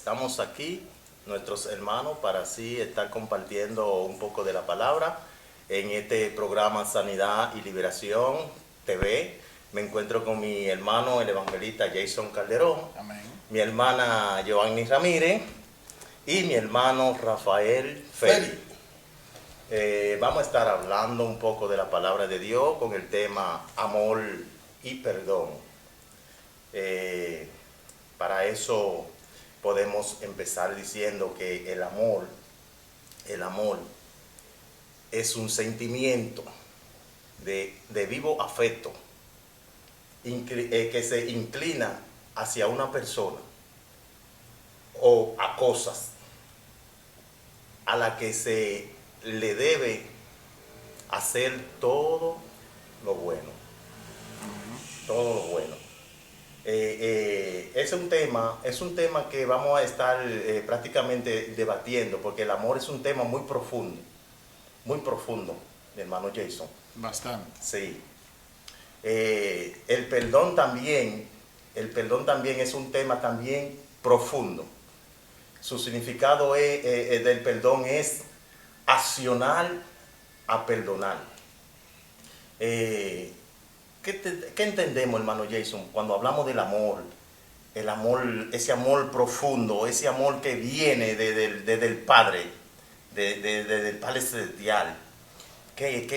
Estamos aquí, nuestros hermanos, para así estar compartiendo un poco de la palabra en este programa Sanidad y Liberación TV. Me encuentro con mi hermano, el evangelista Jason Calderón, Amén. mi hermana Giovanni Ramírez y mi hermano Rafael Félix. Vamos a estar hablando un poco de la palabra de Dios con el tema amor y perdón. Para eso podemos empezar diciendo que el amor es un sentimiento de vivo afecto que se inclina hacia una persona o a cosas a la que se le debe hacer todo lo bueno. Todo lo bueno. Es un tema que vamos a estar prácticamente debatiendo, porque el amor es un tema muy profundo, mi hermano Jason. Bastante. Sí. El perdón también es un tema también profundo. Su significado del perdón es accionar a perdonar. ¿Qué entendemos, hermano Jason, cuando hablamos del amor? El amor, ese amor profundo, ese amor que viene desde el Padre, desde el Padre Celestial. ¿Qué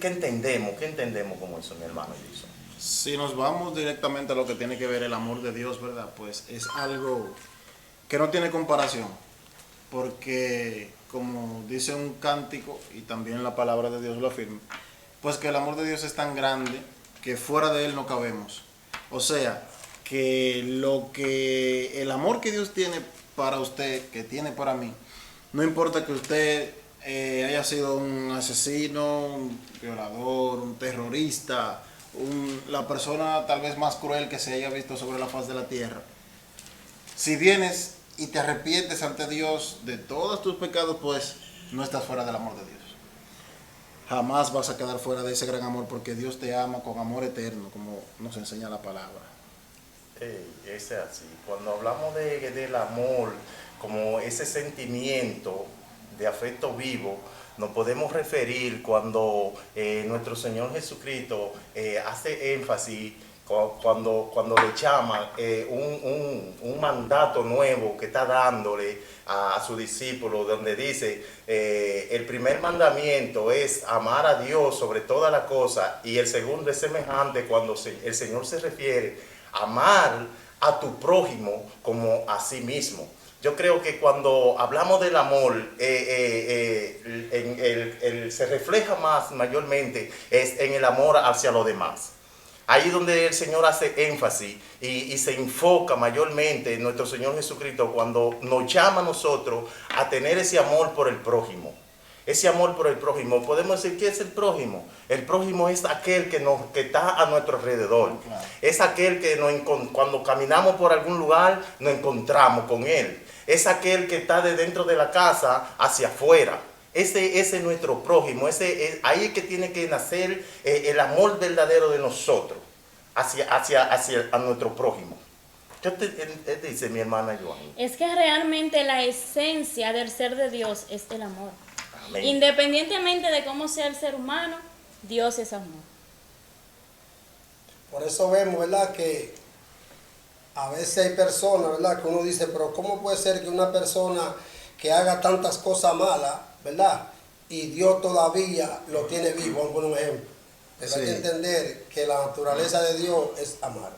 entendemos? ¿Qué entendemos como eso, mi hermano Jason? Si nos vamos directamente a lo que tiene que ver el amor de Dios, ¿verdad? Pues es algo que no tiene comparación, porque como dice un cántico y también la palabra de Dios lo afirma, pues que el amor de Dios es tan grande que fuera de él no cabemos. O sea, que el amor que Dios tiene para usted, que tiene para mí, no importa que usted haya sido un asesino, un violador, un terrorista, la persona tal vez más cruel que se haya visto sobre la faz de la tierra. Si vienes y te arrepientes ante Dios de todos tus pecados, pues no estás fuera del amor de Dios. Jamás vas a quedar fuera de ese gran amor, porque Dios te ama con amor eterno, como nos enseña la palabra. Es así. Cuando hablamos del amor, como ese sentimiento de afecto vivo, nos podemos referir cuando nuestro Señor Jesucristo hace énfasis cuando le llama un mandato nuevo que está dándole a sus discípulos, donde dice, el primer mandamiento es amar a Dios sobre todas las cosas, y el segundo es semejante cuando el Señor se refiere a amar a tu prójimo como a sí mismo. Yo creo que cuando hablamos del amor, se refleja mayormente es en el amor hacia los demás. Ahí donde el Señor hace énfasis y se enfoca mayormente en nuestro Señor Jesucristo cuando nos llama a nosotros a tener ese amor por el prójimo. Ese amor por el prójimo, podemos decir, ¿qué es el prójimo? El prójimo es aquel que está a nuestro alrededor. Claro. Es aquel que cuando caminamos por algún lugar nos encontramos con él. Es aquel que está de dentro de la casa hacia afuera. Ese es nuestro prójimo. Ahí es que tiene que nacer el amor verdadero de nosotros hacia nuestro prójimo. ¿Qué te dice mi hermana Joan? Es que realmente la esencia del ser de Dios es el amor. Amén. Independientemente de cómo sea el ser humano, Dios es amor. Por eso vemos, ¿verdad?, que a veces hay personas, ¿verdad?, que uno dice, pero ¿cómo puede ser que una persona que haga tantas cosas malas, ¿verdad?, y Dios todavía lo tiene vivo? Vamos a poner un ejemplo. Pero sí, hay que entender que la naturaleza de Dios es amar.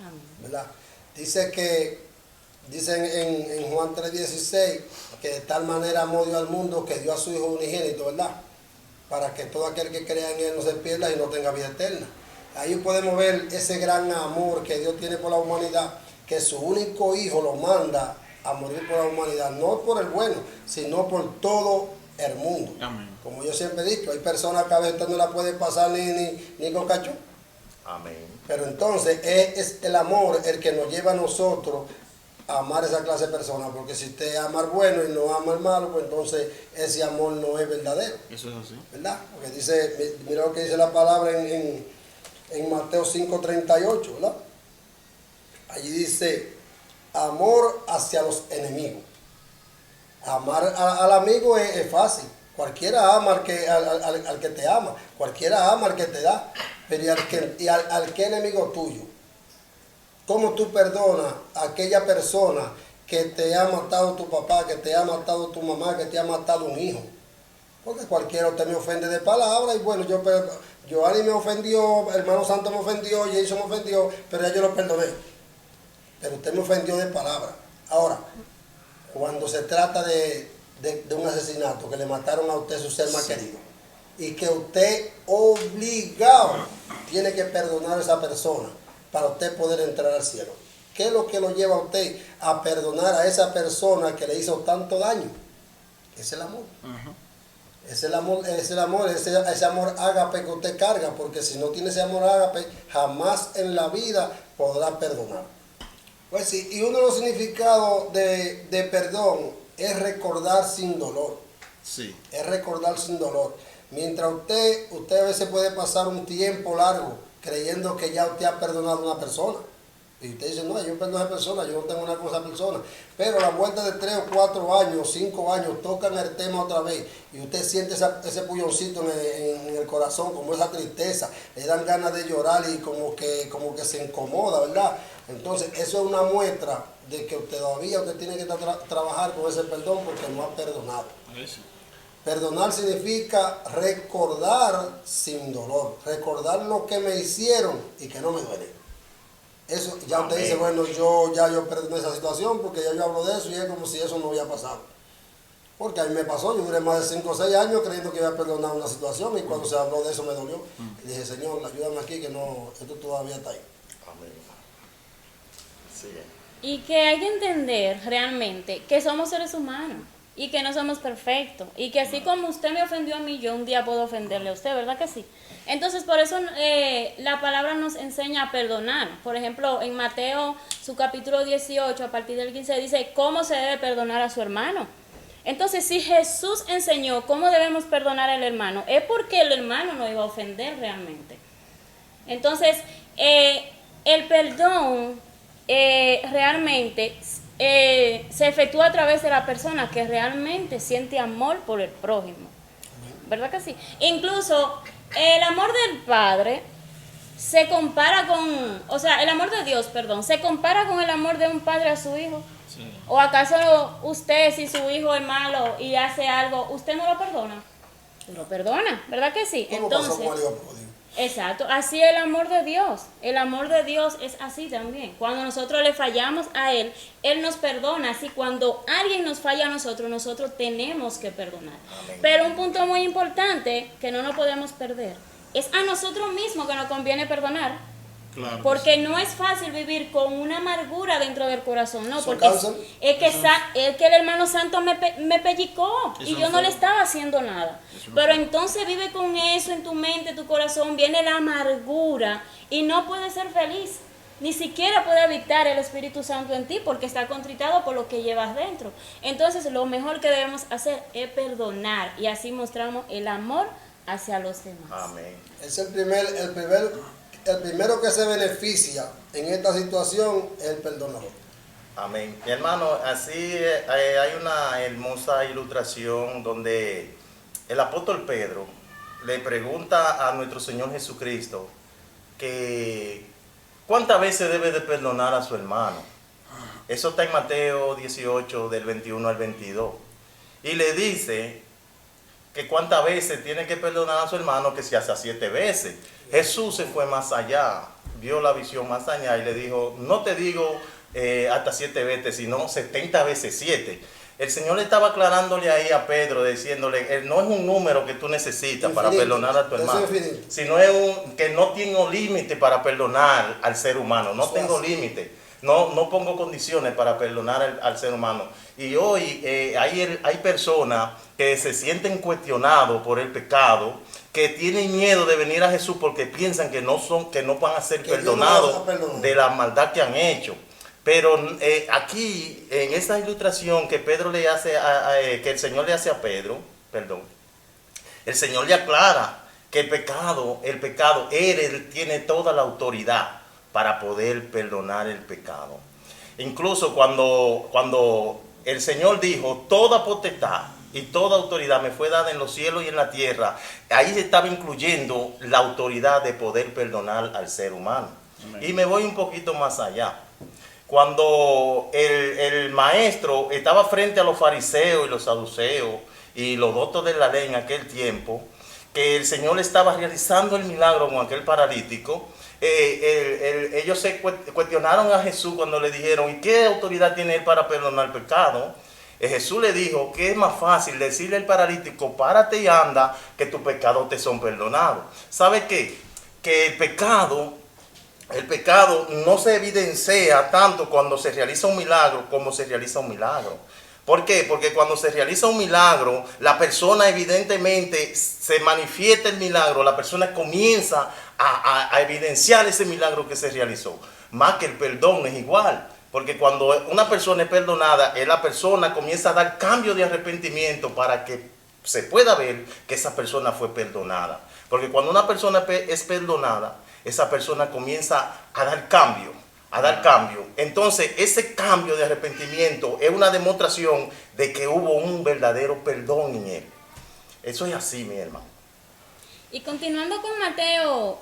Amén. ¿Verdad? Dice en Juan 3:16 que de tal manera amó Dios al mundo que dio a su Hijo unigénito, ¿verdad?, para que todo aquel que crea en Él no se pierda y no tenga vida eterna. Ahí podemos ver ese gran amor que Dios tiene por la humanidad, que su único Hijo lo manda a morir por la humanidad, no por el bueno, sino por todo el mundo. Amén. Como yo siempre he dicho, hay personas que a veces usted no la puede pasar ni con cachú. Amén. Pero entonces es el amor el que nos lleva a nosotros a amar a esa clase de personas, porque si usted ama al bueno y no ama al malo, pues entonces ese amor no es verdadero. Eso es así. ¿Verdad? Porque dice, mira lo que dice la palabra en Mateo 5:38, ¿verdad? Allí dice, amor hacia los enemigos. Amar al amigo es fácil. Cualquiera ama al que te ama. Cualquiera ama al que te da. Pero al que enemigo tuyo. ¿Cómo tú perdonas a aquella persona que te ha matado tu papá, que te ha matado tu mamá, que te ha matado un hijo? Porque cualquiera usted me ofende de palabra y bueno, Joanny me ofendió, hermano Santo me ofendió, Jason me ofendió, pero ya yo lo perdoné. Pero usted me ofendió de palabra. Ahora, cuando se trata de un asesinato, que le mataron a usted su ser más querido, y que usted obligado tiene que perdonar a esa persona para usted poder entrar al cielo. ¿Qué es lo que lo lleva a usted a perdonar a esa persona que le hizo tanto daño? Es el amor. Es el amor, ese amor ágape que usted carga, porque si no tiene ese amor ágape, jamás en la vida podrá perdonar. Pues sí, y uno de los significados de perdón es recordar sin dolor. Sí. Es recordar sin dolor. Mientras usted a veces puede pasar un tiempo largo creyendo que ya usted ha perdonado a una persona. Y usted dice, no, yo perdono a esa persona, yo no tengo nada con esa persona. Pero a la vuelta de 3 o 4 años, 5 años, tocan el tema otra vez. Y usted siente ese pulloncito en el corazón, como esa tristeza. Le dan ganas de llorar y como que se incomoda, ¿verdad? Entonces, eso es una muestra de que todavía usted tiene que trabajar con ese perdón porque no ha perdonado. Eso. Perdonar significa recordar sin dolor. Recordar lo que me hicieron y que no me duele. Eso, ya usted dice, bueno, yo perdoné esa situación porque ya yo hablo de eso y es como si eso no hubiera pasado. Porque a mí me pasó, yo duré más de 5 o 6 años creyendo que iba a perdonar una situación y cuando se habló de eso me dolió. Y dije, Señor, ayúdame aquí que no, esto todavía está ahí. Amén. Sigue. Y que hay que entender realmente que somos seres humanos y que no somos perfectos y que así como usted me ofendió a mí, yo un día puedo ofenderle a usted, ¿verdad que sí? Entonces por eso la palabra nos enseña a perdonar. Por ejemplo, en Mateo, su capítulo 18, a partir del 15, dice cómo se debe perdonar a su hermano. Entonces, si Jesús enseñó cómo debemos perdonar al hermano, es porque el hermano no iba a ofender realmente. Entonces, el perdón realmente se efectúa a través de la persona que realmente siente amor por el prójimo. ¿Verdad que sí? Incluso el amor del Padre se compara con, o sea, el amor de Dios, perdón, se compara con el amor de un padre a su hijo. Sí. ¿O acaso usted, si su hijo es malo y hace algo, usted no lo perdona? Lo perdona, ¿verdad que sí? ¿Cómo entonces, pasó con el hijo pródigo? Exacto, así es el amor de Dios. El amor de Dios es así también. Cuando nosotros le fallamos a Él, Él nos perdona. Así cuando alguien nos falla a nosotros tenemos que perdonar. Amén. Pero un punto muy importante que no nos podemos perder es a nosotros mismos que nos conviene perdonar. Claro, porque no es fácil vivir con una amargura dentro del corazón, ¿no? Porque es que el hermano santo me pellizcó y yo no le estaba haciendo nada. Pero entonces vive con eso en tu mente, tu corazón, viene la amargura y no puedes ser feliz. Ni siquiera puede habitar el Espíritu Santo en ti porque está contritado por lo que llevas dentro. Entonces lo mejor que debemos hacer es perdonar y así mostramos el amor hacia los demás. Amén. Es el primero que se beneficia en esta situación es el perdonador. Amén. Mi hermano, así hay una hermosa ilustración donde el apóstol Pedro le pregunta a nuestro Señor Jesucristo que ¿cuántas veces debe de perdonar a su hermano? Eso está en Mateo 18, del 21 al 22. Y le dice que cuántas veces tiene que perdonar a su hermano, que si hasta 7 veces. Jesús se fue más allá, vio la visión más allá y le dijo, no te digo hasta 7 veces, sino 70 veces 7. El Señor le estaba aclarándole ahí a Pedro, diciéndole, no es un número que tú necesitas para perdonar a tu hermano, sino es que no tengo límite para perdonar al ser humano, no tengo límite. No pongo condiciones para perdonar al ser humano. Y hoy hay personas que se sienten cuestionados por el pecado, que tienen miedo de venir a Jesús porque piensan que no van a ser perdonados de la maldad que han hecho. Pero aquí, en esta ilustración que Pedro le hace, que el Señor le hace a Pedro, el Señor le aclara que el pecado, Él tiene toda la autoridad para poder perdonar el pecado. Incluso cuando el Señor dijo, toda potestad y toda autoridad me fue dada en los cielos y en la tierra, ahí se estaba incluyendo la autoridad de poder perdonar al ser humano. Amén. Y me voy un poquito más allá. Cuando el maestro estaba frente a los fariseos y los saduceos y los doctores de la ley en aquel tiempo, que el Señor estaba realizando el milagro con aquel paralítico, ellos se cuestionaron a Jesús cuando le dijeron, ¿y qué autoridad tiene él para perdonar el pecado? Jesús le dijo que es más fácil decirle al paralítico, párate y anda, que tus pecados te son perdonados. ¿Sabe qué? Que el pecado no se evidencia tanto cuando se realiza un milagro como se realiza un milagro. ¿Por qué? Porque cuando se realiza un milagro, la persona evidentemente se manifiesta el milagro, la persona comienza a evidenciar ese milagro que se realizó. Más que el perdón es igual. Porque cuando una persona es perdonada, la persona comienza a dar cambio de arrepentimiento para que se pueda ver que esa persona fue perdonada. Porque cuando una persona es perdonada, esa persona comienza a dar cambio. Entonces, ese cambio de arrepentimiento es una demostración de que hubo un verdadero perdón en él. Eso es así, mi hermano. Y continuando con Mateo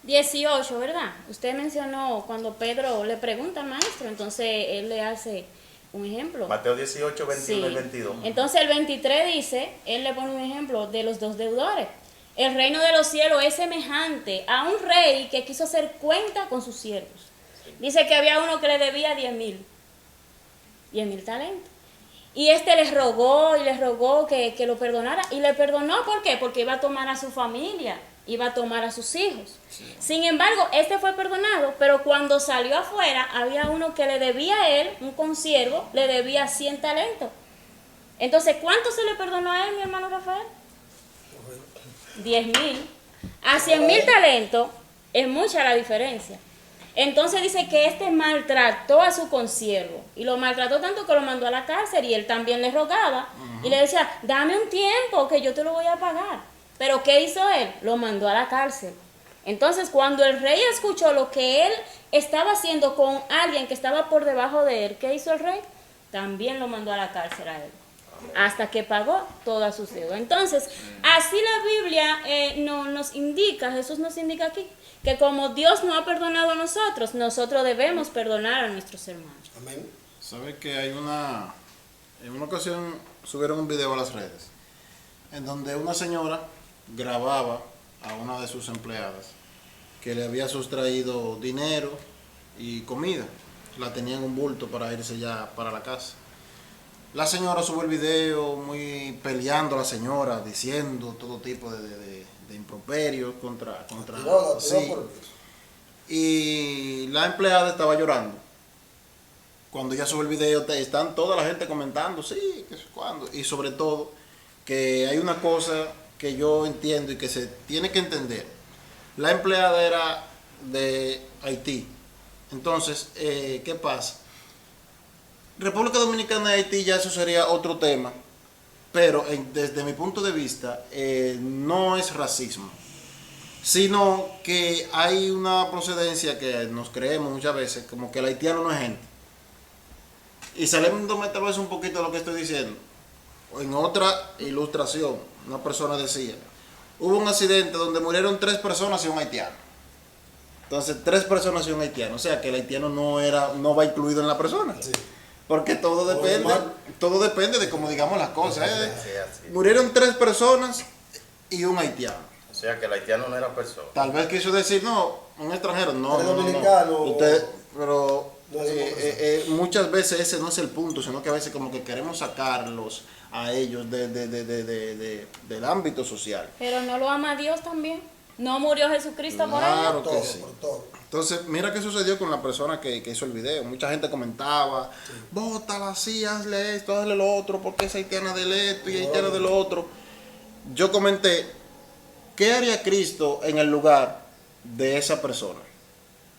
18, ¿verdad? Usted mencionó cuando Pedro le pregunta al maestro, entonces él le hace un ejemplo. Mateo 18, 21 y 22. Entonces el 23 dice, él le pone un ejemplo de los dos deudores. El reino de los cielos es semejante a un rey que quiso hacer cuenta con sus siervos. Dice que había uno que le debía 10,000 talentos. Y este les rogó y les rogó que lo perdonara. Y le perdonó, ¿por qué? Porque iba a tomar a su familia, iba a tomar a sus hijos. Sí. Sin embargo, este fue perdonado, pero cuando salió afuera, había uno que le debía a él, un consiervo, le debía 100 talentos. Entonces, ¿cuánto se le perdonó a él, mi hermano Rafael? 10,000. A 100,000 talentos es mucha la diferencia. Entonces dice que este maltrató a su consiervo y lo maltrató tanto que lo mandó a la cárcel y él también le rogaba y le decía, dame un tiempo que yo te lo voy a pagar. Pero ¿qué hizo él? Lo mandó a la cárcel. Entonces cuando el rey escuchó lo que él estaba haciendo con alguien que estaba por debajo de él, ¿qué hizo el rey? También lo mandó a la cárcel a él, hasta que pagó todas sus deudas. Entonces, así la Biblia nos indica, Jesús nos indica aquí, que como Dios nos ha perdonado a nosotros, nosotros debemos perdonar a nuestros hermanos. Amén. ¿Sabe que en una ocasión subieron un video a las redes en donde una señora grababa a una de sus empleadas que le había sustraído dinero y comida? La tenía en un bulto para irse ya para la casa. La señora sube el video muy peleando a la señora, diciendo todo tipo de improperios contra sí. Y la empleada estaba llorando. Cuando ella sube el video, están toda la gente comentando, sí, que es cuando. Y sobre todo, que hay una cosa que yo entiendo y que se tiene que entender. La empleada era de Haití. Entonces, ¿qué pasa? República Dominicana y Haití, ya eso sería otro tema, pero desde mi punto de vista no es racismo, sino que hay una procedencia que nos creemos muchas veces como que el haitiano no es gente. Y saliéndome tal vez un poquito de lo que estoy diciendo, en otra ilustración, una persona decía, hubo un accidente donde murieron 3 personas y un haitiano. Entonces 3 personas y un haitiano, o sea que el haitiano no va incluido en la persona. Sí. Porque todo depende de cómo digamos las cosas. Murieron 3 personas y un haitiano. O sea que el haitiano no era persona. Tal vez quiso decir, no, un extranjero, no. Pero muchas veces ese no es el punto, sino que a veces como que queremos sacarlos a ellos del ámbito social. Pero no lo ama Dios también. ¿No murió Jesucristo por ellos? Claro que sí. Entonces, mira qué sucedió con la persona que hizo el video. Mucha gente comentaba, bótala así, hazle esto, hazle lo otro, porque es haitiana del esto y haitiana del otro. Yo comenté, ¿qué haría Cristo en el lugar de esa persona?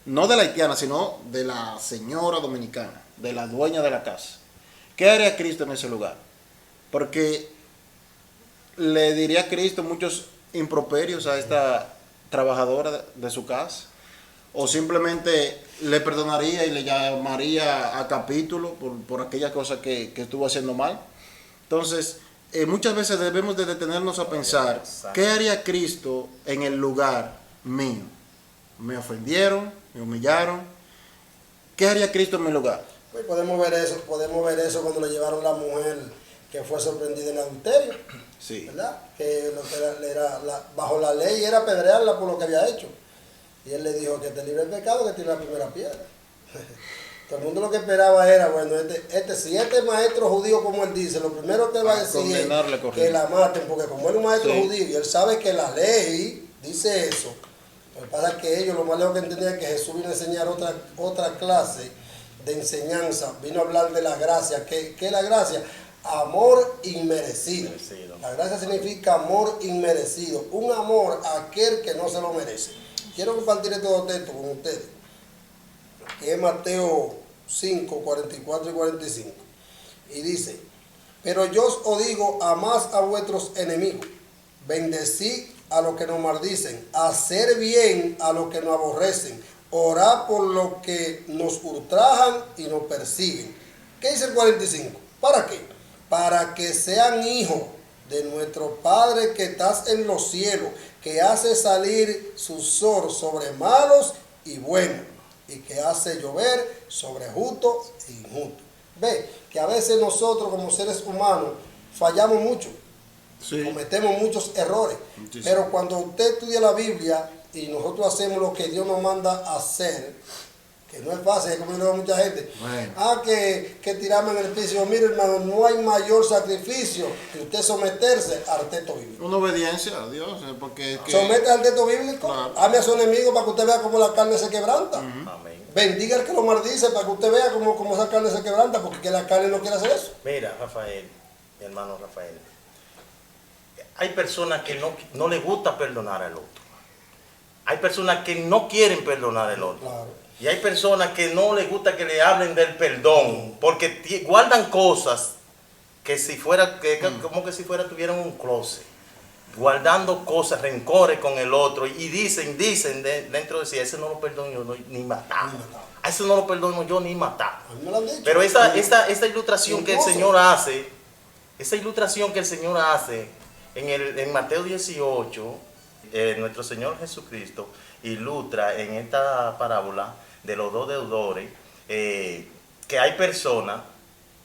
No de la haitiana, sino de la señora dominicana, de la dueña de la casa. ¿Qué haría Cristo en ese lugar? Porque le diría a Cristo muchos improperios a esta trabajadora de su casa, o simplemente le perdonaría y le llamaría a capítulo por aquellas cosas que estuvo haciendo mal. Entonces, muchas veces debemos de detenernos a pensar, ¿qué haría Cristo en el lugar mío? Me ofendieron, me humillaron. ¿Qué haría Cristo en mi lugar? Pues podemos ver eso cuando le llevaron la mujer que fue sorprendida en adulterio, Sí. ¿verdad? Que lo que era bajo la ley era apedrearla por lo que había hecho. Y él le dijo que te libre el pecado, que tire la primera piedra. Todo el mundo lo que esperaba era, bueno, si este maestro judío, como él dice, lo primero que va a decir es que la maten, porque como él es un maestro judío y él sabe que la ley dice eso, lo que pasa es que ellos lo más lejos que entendían es que Jesús vino a enseñar otra clase de enseñanza, vino a hablar de la gracia. ¿Qué es la gracia? Amor inmerecido. La gracia significa amor inmerecido, un amor a aquel que no se lo merece. Quiero compartir estos textos con ustedes, que es Mateo 5, 44 y 45. Y dice, pero yo os digo, amad a vuestros enemigos, bendecid a los que nos maldicen, hacer bien a los que nos aborrecen, orar por los que nos ultrajan y nos persiguen. ¿Qué dice el 45? ¿Para qué? Para que sean hijos de nuestro Padre que estás en los cielos, que hace salir su sol sobre malos y buenos, y que hace llover sobre justos e injustos. Ve que a veces nosotros como seres humanos fallamos mucho, cometemos muchos errores, pero cuando usted estudia la Biblia y nosotros hacemos lo que Dios nos manda a hacer, que no es fácil, es como yo le digo a mucha gente, que tirarme en el piso. Mire, hermano, no hay mayor sacrificio que usted someterse al texto bíblico. Una obediencia a Dios, porque somete al texto bíblico, ame a su enemigo para que usted vea cómo la carne se quebranta. Bendiga al que lo maldice para que usted vea cómo esa carne se quebranta, porque que la carne no quiere hacer eso. Mira, Rafael, mi hermano Rafael, hay personas que no les gusta perdonar al otro. Hay personas que no quieren perdonar al otro. Claro. Y hay personas que no les gusta que le hablen del perdón, porque guardan cosas que si fuera, como que si fuera tuvieran un closet, guardando cosas, rencores con el otro, y dicen dentro de sí, ese no lo perdono yo ni matar. A ese no lo perdono yo ni matar. Pero esta ilustración que el Señor hace, en Mateo 18, nuestro Señor Jesucristo ilustra en esta parábola de los dos deudores, que hay personas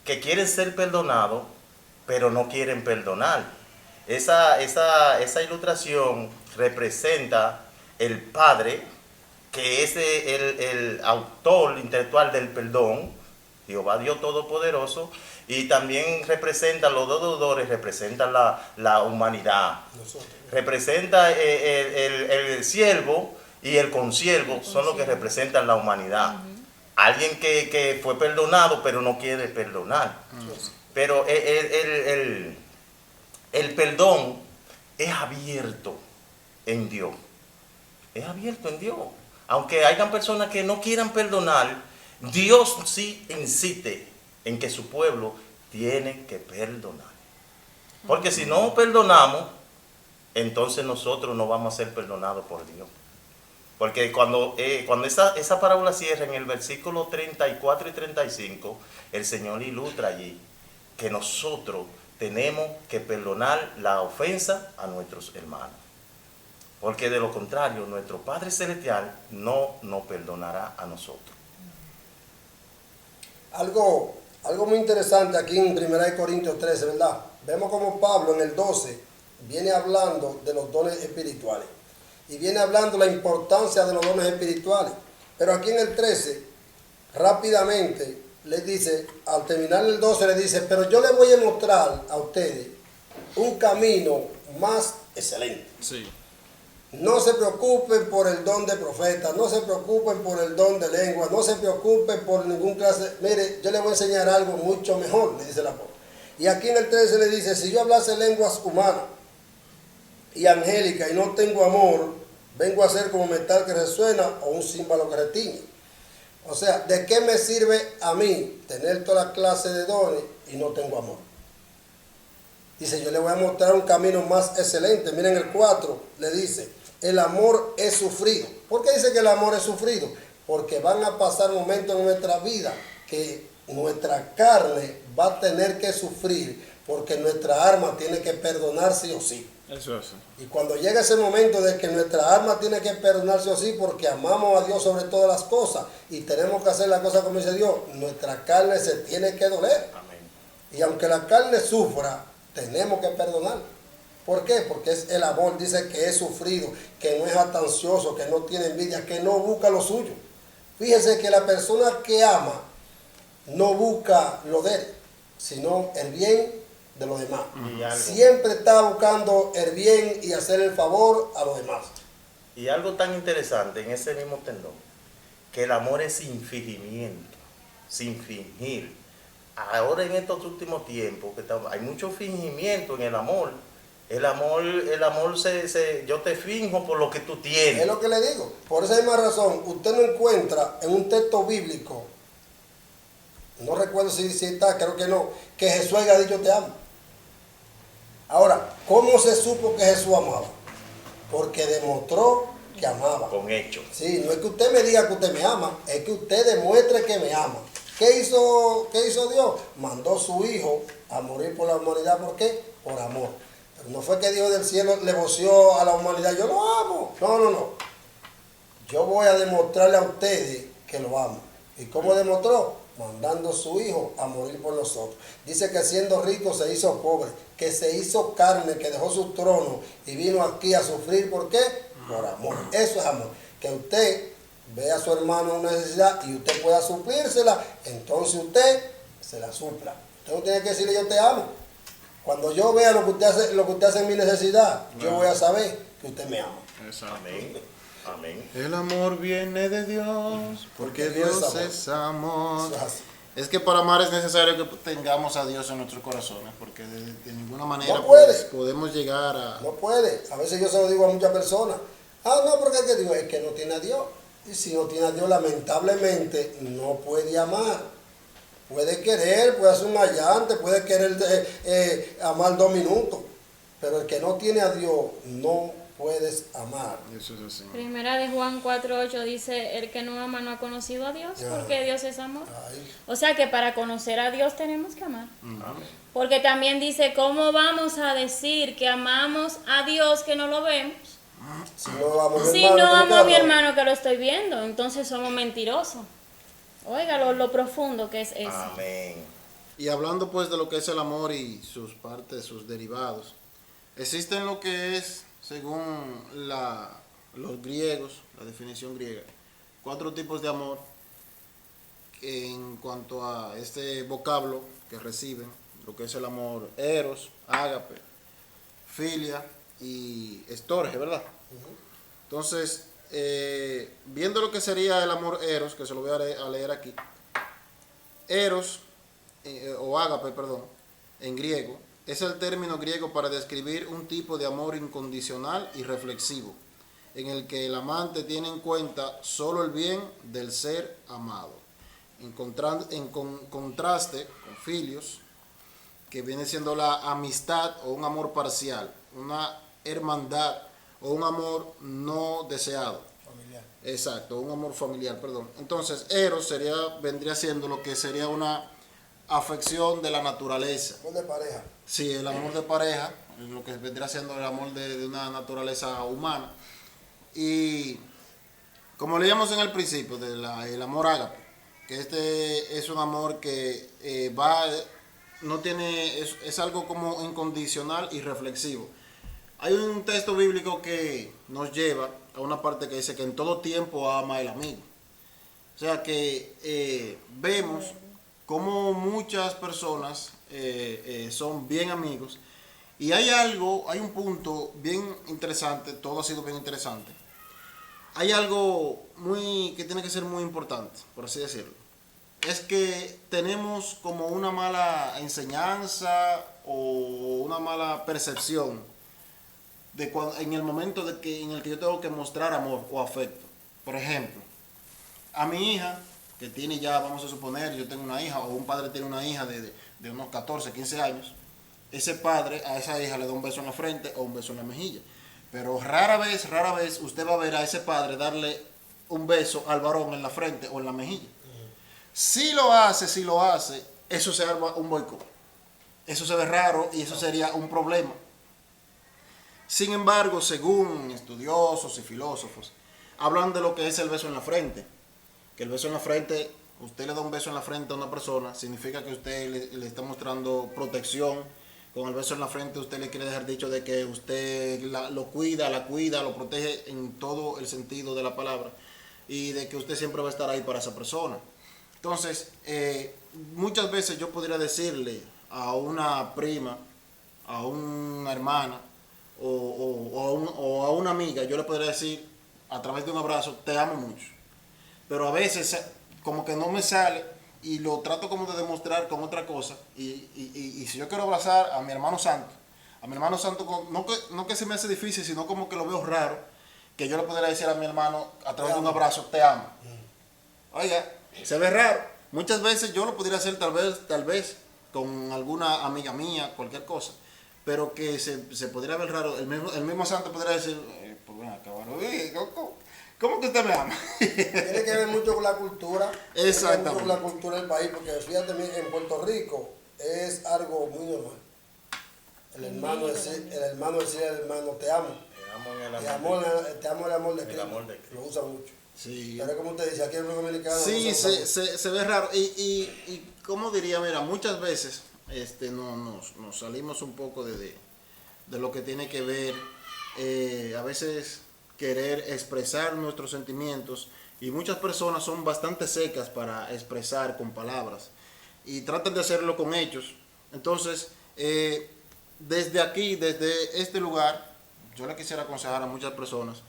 que quieren ser perdonados, pero no quieren perdonar. Esa ilustración representa el Padre, que es el autor intelectual del perdón, Jehová Dios Todopoderoso, y también representa, los dos deudores representan la humanidad. Representa el siervo y el consiervo, son los que representan la humanidad. Alguien que fue perdonado pero no quiere perdonar. Pero el perdón es abierto en Dios. Es abierto en Dios. Aunque hayan personas que no quieran perdonar, Dios sí insiste en que su pueblo tiene que perdonar. Porque si no perdonamos, entonces nosotros no vamos a ser perdonados por Dios. Porque cuando esa parábola cierra en el versículo 34 y 35, el Señor ilustra allí que nosotros tenemos que perdonar la ofensa a nuestros hermanos. Porque de lo contrario, nuestro Padre Celestial no nos perdonará a nosotros. Algo muy interesante aquí en 1 Corintios 13, ¿verdad? Vemos como Pablo en el 12 viene hablando de los dones espirituales. Y viene hablando la importancia de los dones espirituales. Pero aquí en el 13, rápidamente, les dice, al terminar el 12, le dice, pero yo les voy a mostrar a ustedes un camino más excelente. Sí. No se preocupen por el don de profeta, no se preocupen por el don de lengua, no se preocupen por ningún clase. Mire, yo les voy a enseñar algo mucho mejor, le dice el apóstol. Y aquí en el 13 le dice, si yo hablase lenguas humanas y angélicas y no tengo amor, vengo a ser como metal que resuena o un címbalo que retiñe. O sea, ¿de qué me sirve a mí tener toda la clase de dones y no tengo amor? Dice, yo le voy a mostrar un camino más excelente. Miren el 4, le dice, el amor es sufrido. ¿Por qué dice que el amor es sufrido? Porque van a pasar momentos en nuestra vida que nuestra carne va a tener que sufrir porque nuestra alma tiene que perdonar sí o sí. Eso es. Y cuando llega ese momento de que nuestra alma tiene que perdonar sí o sí porque amamos a Dios sobre todas las cosas y tenemos que hacer las cosas como dice Dios, nuestra carne se tiene que doler. Amén. Y aunque la carne sufra, tenemos que perdonar. ¿Por qué? Porque es el amor, dice que es sufrido, que no es jactancioso, que no tiene envidia, que no busca lo suyo. Fíjense que la persona que ama no busca lo de él, sino el bien de los demás. Y algo, Siempre está buscando el bien y hacer el favor a los demás. y algo tan interesante en ese mismo tendón, que el amor es sin fingimiento, sin fingir. Ahora en estos últimos tiempos hay mucho fingimiento en el amor. El amor yo te finjo por lo que tú tienes. Es lo que le digo. Por esa misma razón, usted no encuentra en un texto bíblico, no recuerdo si está, creo que no, que Jesús haya dicho te amo. Ahora, ¿cómo se supo que Jesús amaba? Porque demostró que amaba. Con hechos. Sí, no es que usted me diga que usted me ama, es que usted demuestre que me ama. ¿Qué hizo Dios? Mandó a su Hijo a morir por la humanidad. ¿Por qué? Por amor. Pero no fue que Dios del cielo le voció a la humanidad, yo lo amo. No. Yo voy a demostrarle a ustedes que lo amo. ¿Y cómo demostró? Mandando a su Hijo a morir por nosotros. Dice que siendo rico se hizo pobre, que se hizo carne, que dejó su trono y vino aquí a sufrir. ¿Por qué? Por amor. Eso es amor. Que usted vea a su hermano en una necesidad y usted pueda suplírsela, entonces usted se la supla. Usted no tiene que decirle yo te amo. Cuando yo vea lo que usted hace en mi necesidad, yo voy a saber que usted me ama. Exacto. Amén. Amén. El amor viene de Dios, porque Dios es amor. Eso es así. Es que para amar es necesario que tengamos a Dios en nuestros corazones, porque de ninguna manera No puede. pues, podemos llegar a... No puede. A veces yo se lo digo a muchas personas. No, porque es que digo, es que no tiene a Dios. Y si no tiene a Dios, lamentablemente, no puede amar. Puede querer, puede hacer un allante, puede querer amar 2 minutos. Pero el que no tiene a Dios, no puedes amar. Eso es así. Primera de Juan 4:8 dice, el que no ama no ha conocido a Dios, porque Dios es amor. Ay, O sea que para conocer a Dios tenemos que amar. Amén. Porque también dice, ¿cómo vamos a decir que amamos a Dios que no lo vemos? si no amo a mi Si hermano, no ¿cómo amo que a mi amo? hermano que lo estoy viendo, entonces somos mentirosos. Oiga lo profundo que es eso. Amén. Y hablando pues de lo que es el amor y sus partes, sus derivados, existen lo que es, según los griegos, la definición griega, 4 tipos de amor en cuanto a este vocablo que reciben, lo que es el amor eros, ágape, filia y estorge, ¿verdad? Entonces, viendo lo que sería el amor eros, que se lo voy a leer aquí, eros, o ágape, perdón, en griego, es el término griego para describir un tipo de amor incondicional y reflexivo, en el que el amante tiene en cuenta solo el bien del ser amado. En contraste con filios, que viene siendo la amistad o un amor parcial, una hermandad o un amor no deseado. Familiar. Exacto, un amor familiar, perdón. Entonces, eros vendría siendo lo que sería una afección de la naturaleza. Amor de pareja. Sí, el amor de pareja, lo que vendría siendo el amor de una naturaleza humana. Y como leíamos en el principio, el amor ágape, que este es un amor que es algo como incondicional y reflexivo. Hay un texto bíblico que nos lleva a una parte que dice que en todo tiempo ama el amigo. O sea que vemos cómo muchas personas son bien amigos. Y hay un punto bien interesante, todo ha sido bien interesante. Hay algo que tiene que ser muy importante, por así decirlo. Es que tenemos como una mala enseñanza o una mala percepción en el momento en el que yo tengo que mostrar amor o afecto. Por ejemplo, a mi hija, que tiene ya, vamos a suponer, yo tengo una hija o un padre tiene una hija de unos 14, 15 años, ese padre a esa hija le da un beso en la frente o un beso en la mejilla. Pero rara vez usted va a ver a ese padre darle un beso al varón en la frente o en la mejilla. Si lo hace, eso se arma un boicot. Eso se ve raro y eso sería un problema. Sin embargo, según estudiosos y filósofos, hablan de lo que es el beso en la frente. Que el beso en la frente, usted le da un beso en la frente a una persona, significa que usted le está mostrando protección. Con el beso en la frente usted le quiere dejar dicho de que usted lo cuida, lo protege en todo el sentido de la palabra. Y de que usted siempre va a estar ahí para esa persona. Entonces, muchas veces yo podría decirle a una prima, a una hermana o a una amiga, yo le podría decir a través de un abrazo, te amo mucho. Pero a veces como que no me sale y lo trato como de demostrar con otra cosa. Y si yo quiero abrazar a mi hermano santo, no que se me hace difícil, sino como que lo veo raro, que yo le podría decir a mi hermano a través de un abrazo, te amo. Oiga, se ve raro. Muchas veces yo lo podría hacer tal vez con alguna amiga mía, cualquier cosa, pero que se podría ver raro. El mismo santo podría decir, pues bueno, cabrón, ¿cómo que usted me ama? Tiene que ver mucho con la cultura. Exactamente. Tiene que ver mucho con la cultura del país, porque fíjate, en Puerto Rico es algo muy normal. El hermano decir al hermano, te amo. Te amo el amor de Cristo. Lo usa mucho. Sí. Pero como usted dice, aquí en República Dominicana. Sí, se ve raro. Y como diría, mira, muchas veces nos salimos un poco de lo que tiene que ver, a veces querer expresar nuestros sentimientos, y muchas personas son bastante secas para expresar con palabras y tratan de hacerlo con hechos. Entonces, desde aquí, desde este lugar, yo le quisiera aconsejar a muchas personas,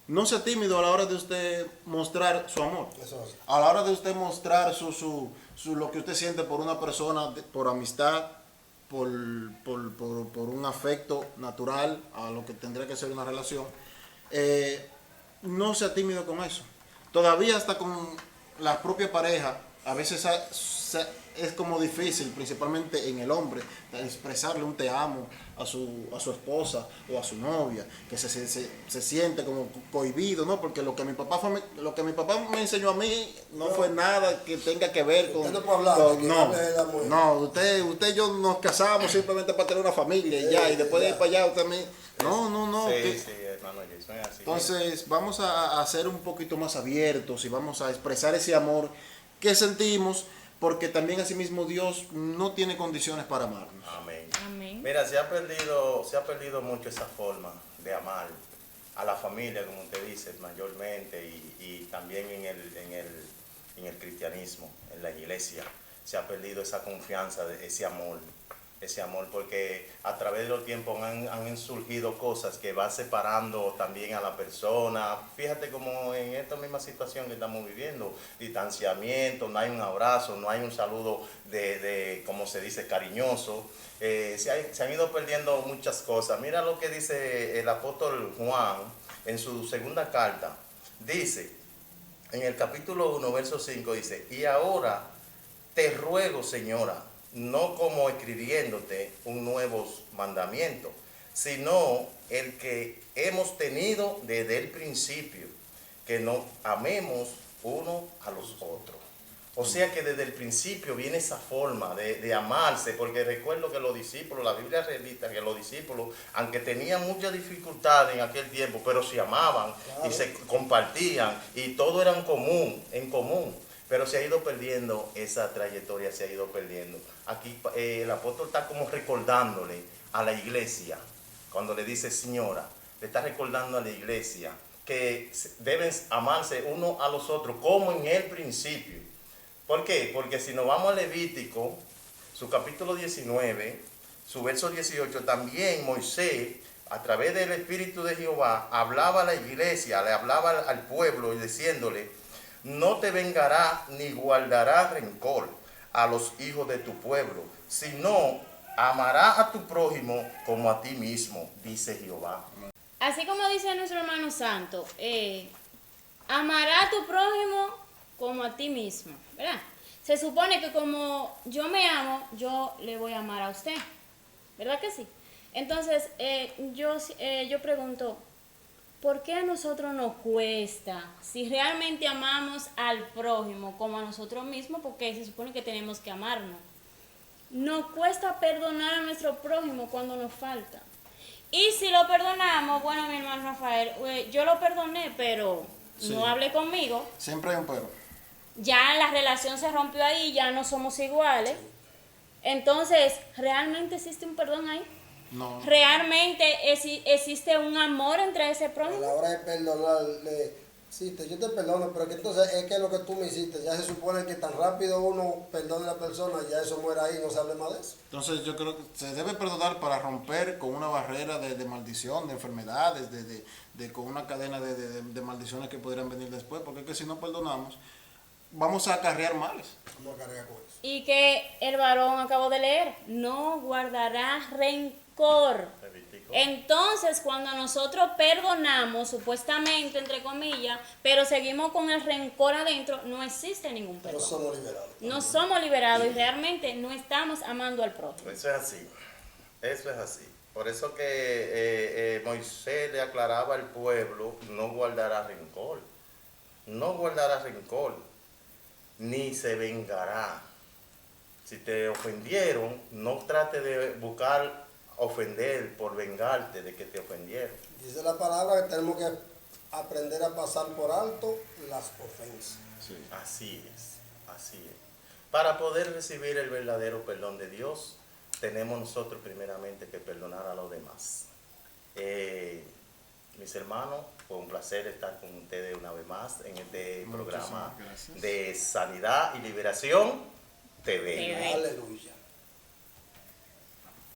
no sea tímido a la hora de usted mostrar su amor. A la hora de usted mostrar lo que usted siente por una persona, por amistad, por un afecto natural, a lo que tendría que ser una relación. No sea tímido con eso. Todavía hasta con la propia pareja, a veces es como difícil, principalmente en el hombre, expresarle un te amo a su esposa o a su novia, que se siente como cohibido, ¿no? Porque lo que mi papá me enseñó a mí no fue nada que tenga que ver con... Usted no puede hablar, no, usted y yo nos casamos simplemente para tener una familia y ya, y después de ir para allá usted me... No. Sí, hermano, eso es así. Entonces vamos a ser un poquito más abiertos y vamos a expresar ese amor que sentimos, porque también asimismo Dios no tiene condiciones para amarnos. Amén. Amén. Mira, se ha perdido mucho esa forma de amar a la familia, como usted dice, mayormente, y también en el cristianismo, en la iglesia. Se ha perdido esa confianza, ese amor, porque a través de los tiempos han surgido cosas que van separando también a la persona. Fíjate como en esta misma situación que estamos viviendo, distanciamiento, no hay un abrazo, no hay un saludo como se dice, cariñoso. Se han ido perdiendo muchas cosas. Mira lo que dice el apóstol Juan en su segunda carta. Dice, en el capítulo 1, verso 5, dice, y ahora te ruego, Señora, no como escribiéndote un nuevo mandamiento, sino el que hemos tenido desde el principio, que nos amemos uno a los otros. O sea que desde el principio viene esa forma de amarse, porque recuerdo que los discípulos, la Biblia relata que los discípulos, aunque tenían muchas dificultades en aquel tiempo, pero se amaban, claro, y se compartían, y todo era en común. Pero se ha ido perdiendo esa trayectoria, se ha ido perdiendo. Aquí el apóstol está como recordándole a la iglesia, cuando le dice señora, le está recordando a la iglesia que deben amarse uno a los otros como en el principio. ¿Por qué? Porque si nos vamos a Levítico, su capítulo 19, su verso 18, también Moisés, a través del Espíritu de Jehová, hablaba a la iglesia, le hablaba al pueblo y diciéndole, no te vengará ni guardará rencor a los hijos de tu pueblo, sino amarás a tu prójimo como a ti mismo, dice Jehová. Así como dice nuestro hermano santo, amará a tu prójimo como a ti mismo, ¿verdad? Se supone que como yo me amo, yo le voy a amar a usted, ¿verdad que sí? Entonces, yo pregunto, ¿por qué a nosotros nos cuesta? Si realmente amamos al prójimo como a nosotros mismos, porque se supone que tenemos que amarnos. Nos cuesta perdonar a nuestro prójimo cuando nos falta. Y si lo perdonamos, bueno, mi hermano Rafael, yo lo perdoné, pero Sí. no hable conmigo. Siempre hay un pero. Ya la relación se rompió ahí, ya no somos iguales. Entonces, ¿realmente existe un perdón ahí? No. ¿Realmente existe un amor entre ese A prójimo? la hora de perdonarle, sí, yo te perdono, pero que entonces es que lo que tú me hiciste, ya se supone que tan rápido uno perdone a la persona, ya eso muere ahí, no se hable más de eso. Entonces yo creo que se debe perdonar para romper con una barrera de maldición, de enfermedades, con una cadena de maldiciones que podrían venir después, porque es que si no perdonamos, vamos a acarrear males. Vamos a cargar con eso. Y que el varón acabo de leer, no guardará rencor. Entonces, cuando nosotros perdonamos, supuestamente, entre comillas, pero seguimos con el rencor adentro, no existe ningún No perdón. somos liberados. No somos liberados y realmente no estamos amando al prójimo. Eso es así. Eso es así. Por eso que Moisés le aclaraba al pueblo, no guardará rencor. No guardará rencor, ni se vengará. Si te ofendieron, no trate de buscar ofender por vengarte de que te ofendieron. Dice la palabra que tenemos que aprender a pasar por alto las ofensas. Sí. Así es, así es. Para poder recibir el verdadero perdón de Dios, tenemos nosotros primeramente que perdonar a los demás. Mis hermanos, fue un placer estar con ustedes una vez más en este Muchísimas programa gracias. de Sanidad y Liberación TV. TV. Aleluya.